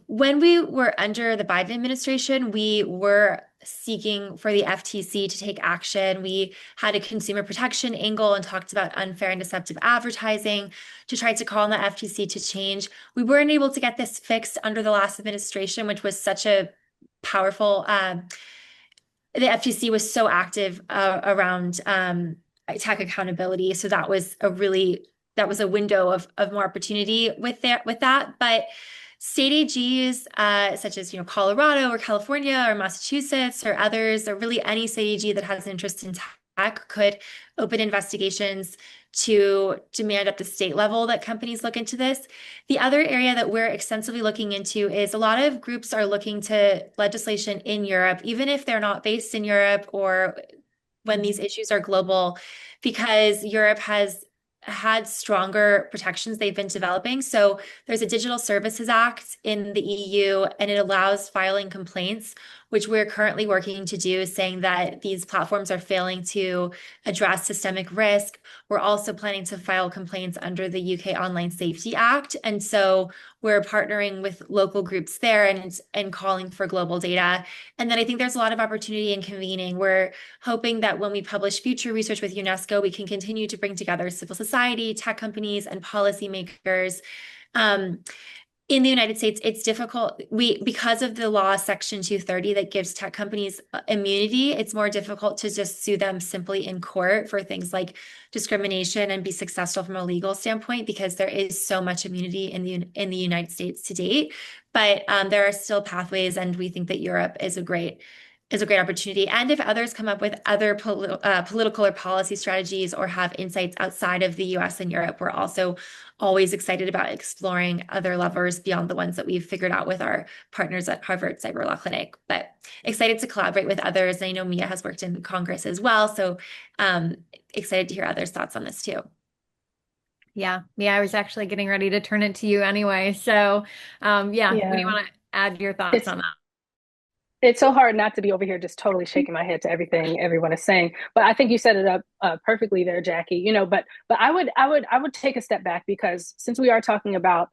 when we were under the Biden administration, we were seeking for the FTC to take action. We had a consumer protection angle and talked about unfair and deceptive advertising to try to call on the FTC to change. We weren't able to get this fixed under the last administration, which was such a powerful, the FTC was so active around tech accountability. So that was a window of more opportunity with that. But state AGs, such as Colorado or California or Massachusetts or others, or really any state AG that has an interest in tech, could open investigations to demand at the state level that companies look into this. The other area that we're extensively looking into is a lot of groups are looking to legislation in Europe, even if they're not based in Europe or when these issues are global, because Europe has had stronger protections they've been developing. So there's a Digital Services Act in the EU, and it allows filing complaints, which we're currently working to do, saying that these platforms are failing to address systemic risk. We're also planning to file complaints under the UK Online Safety Act. And so we're partnering with local groups there and calling for global data. And then I think there's a lot of opportunity in convening. We're hoping that when we publish future research with UNESCO, we can continue to bring together civil society, tech companies, and policymakers. In the United States, it's difficult. Because of the law, Section 230, that gives tech companies immunity, it's more difficult to just sue them simply in court for things like discrimination and be successful from a legal standpoint, because there is so much immunity in the United States to date. But there are still pathways, and we think that Europe is a great opportunity. And if others come up with other political or policy strategies or have insights outside of the US and Europe, we're also always excited about exploring other levers beyond the ones that we've figured out with our partners at Harvard Cyber Law Clinic. But excited to collaborate with others. I know Mia has worked in Congress as well, so excited to hear others' thoughts on this too. Yeah, I was actually getting ready to turn it to you anyway. So what do you want to add your thoughts on that? It's so hard not to be over here just totally shaking my head to everything everyone is saying. But I think you set it up perfectly there, Jackie. But I would take a step back, because since we are talking about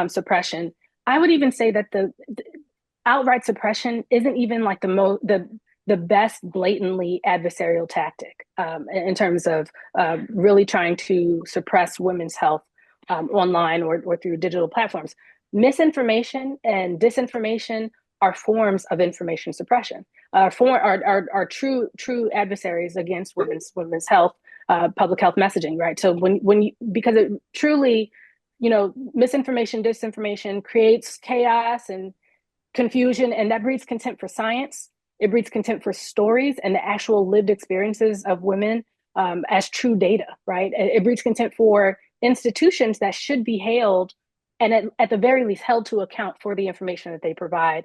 suppression, I would even say that the outright suppression isn't even like the best blatantly adversarial tactic in terms of really trying to suppress women's health online or through digital platforms. Misinformation and disinformation are forms of information suppression, are true adversaries against women's health, public health messaging, right? So because it truly, misinformation, disinformation creates chaos and confusion, and that breeds contempt for science. It breeds contempt for stories and the actual lived experiences of women as true data, right? It breeds contempt for institutions that should be hailed and at the very least held to account for the information that they provide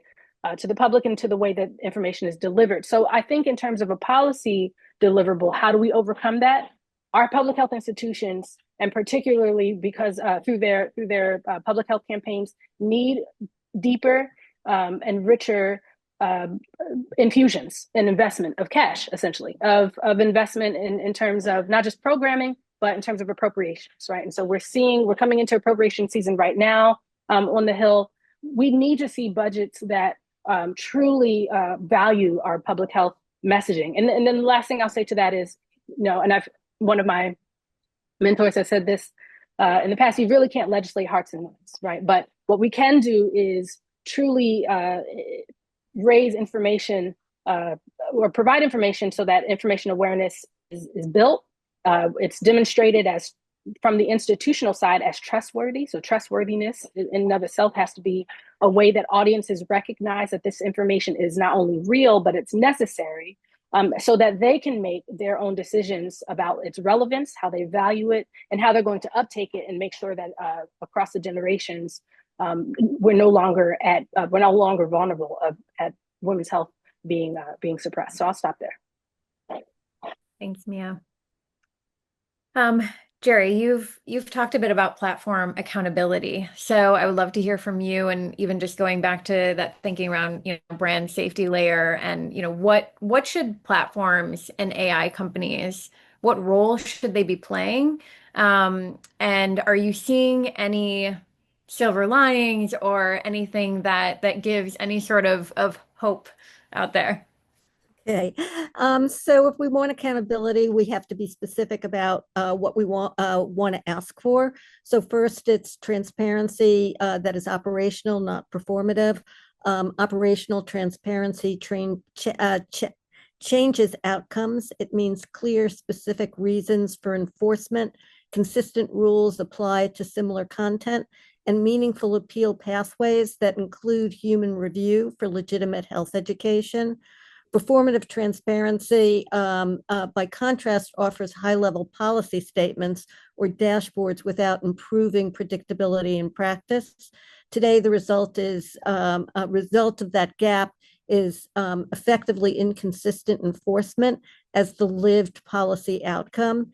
to the public and to the way that information is delivered. So I think in terms of a policy deliverable, how do we overcome that? Our public health institutions and particularly because through their public health campaigns, need deeper and richer infusions and investment of cash, essentially, of investment in terms of not just programming, but in terms of appropriations, right? And so we're coming into appropriation season right now on the Hill. We need to see budgets that truly value our public health messaging. And then the last thing I'll say to that is, and one of my mentors has said this in the past, you really can't legislate hearts and minds, right? But what we can do is truly raise information or provide information so that information awareness is built. It's demonstrated as from the institutional side as trustworthy. So trustworthiness in and of itself has to be a way that audiences recognize that this information is not only real, but it's necessary, so that they can make their own decisions about its relevance, how they value it, and how they're going to uptake it, and make sure that across the generations, we're no longer vulnerable at women's health being suppressed. So I'll stop there. Thanks, Mia. Geri, you've talked a bit about platform accountability. So I would love to hear from you, and even just going back to that thinking around, brand safety layer, and what should platforms and AI companies, what role should they be playing? And are you seeing any silver linings or anything that gives any sort of hope out there? Okay. So if we want accountability, we have to be specific about what we want to ask for. So first, it's transparency that is operational, not performative. Operational transparency changes outcomes. It means clear, specific reasons for enforcement, consistent rules applied to similar content, and meaningful appeal pathways that include human review for legitimate health education. Performative transparency, by contrast, offers high-level policy statements or dashboards without improving predictability in practice. Today, the result of that gap is effectively inconsistent enforcement as the lived policy outcome.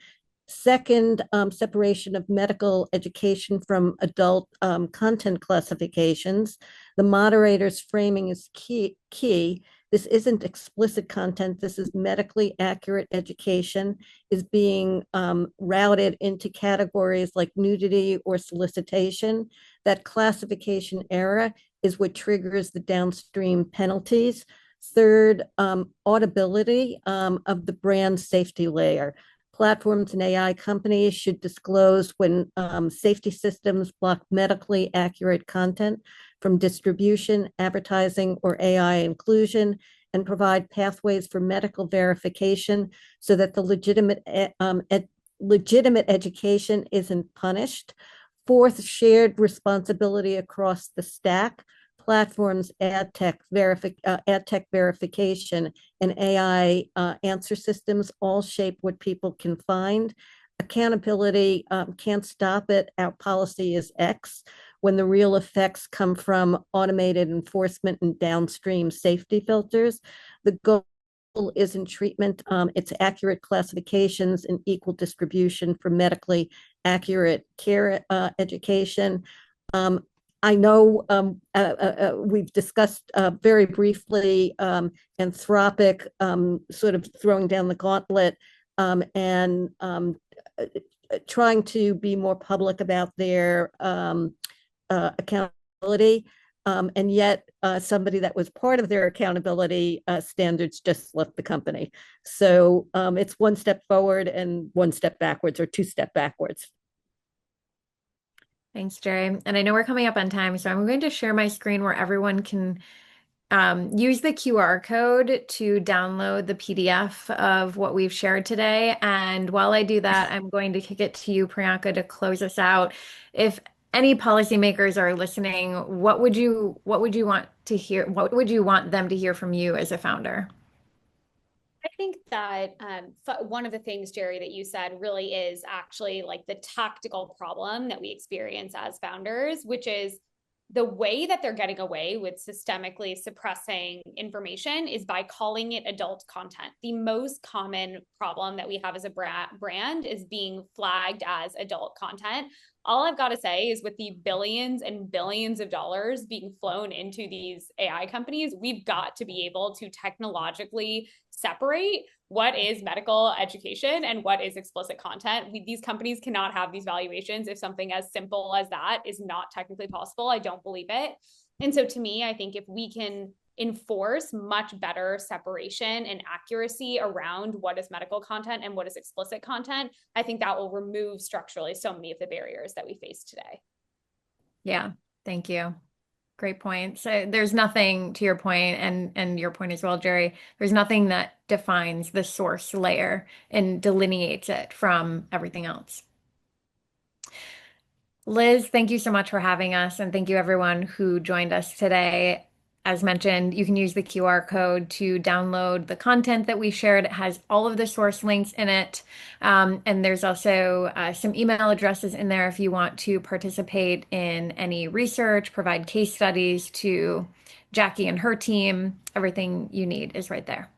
Second, separation of medical education from adult content classifications. The moderator's framing is key. This isn't explicit content. This is medically accurate education is being routed into categories like nudity or solicitation. That classification error is what triggers the downstream penalties. Third, audibility of the brand safety layer. Platforms and AI companies should disclose when safety systems block medically accurate content from distribution, advertising, or AI inclusion, and provide pathways for medical verification so that the legitimate education isn't punished. Fourth, shared responsibility across the stack. Platforms, ad tech verification, and AI answer systems all shape what people can find. Accountability can't stop it. Our policy is X when the real effects come from automated enforcement and downstream safety filters. The goal isn't treatment, it's accurate classifications and equal distribution for medically accurate care education. I know we've discussed very briefly Anthropic sort of throwing down the gauntlet and trying to be more public about their accountability. And yet somebody that was part of their accountability standards just left the company. So it's one step forward and one step backwards, or two step backwards. Thanks, Geri. And I know we're coming up on time, so I'm going to share my screen where everyone can use the QR code to download the PDF of what we've shared today. And while I do that, I'm going to kick it to you, Priyanka, to close us out. If any policymakers are listening, what would you want to hear? What would you want them to hear from you as a founder? I think that one of the things, Geri, that you said really is actually like the tactical problem that we experience as founders, which is the way that they're getting away with systemically suppressing information is by calling it adult content. The most common problem that we have as a brand is being flagged as adult content. All I've got to say is with the billions and billions of dollars being flown into these AI companies, we've got to be able to technologically separate what is medical education and what is explicit content. These companies cannot have these valuations if something as simple as that is not technically possible. I don't believe it. And so to me, I think if we can enforce much better separation and accuracy around what is medical content and what is explicit content, I think that will remove structurally so many of the barriers that we face today. Yeah, thank you. Great point. So there's nothing, to your point, and your point as well, Geri, there's nothing that defines the source layer and delineates it from everything else. Liz, thank you so much for having us, and thank you everyone who joined us today. As mentioned, you can use the QR code to download the content that we shared. It has all of the source links in it. And there's also some email addresses in there if you want to participate in any research, provide case studies to Jackie and her team. Everything you need is right there.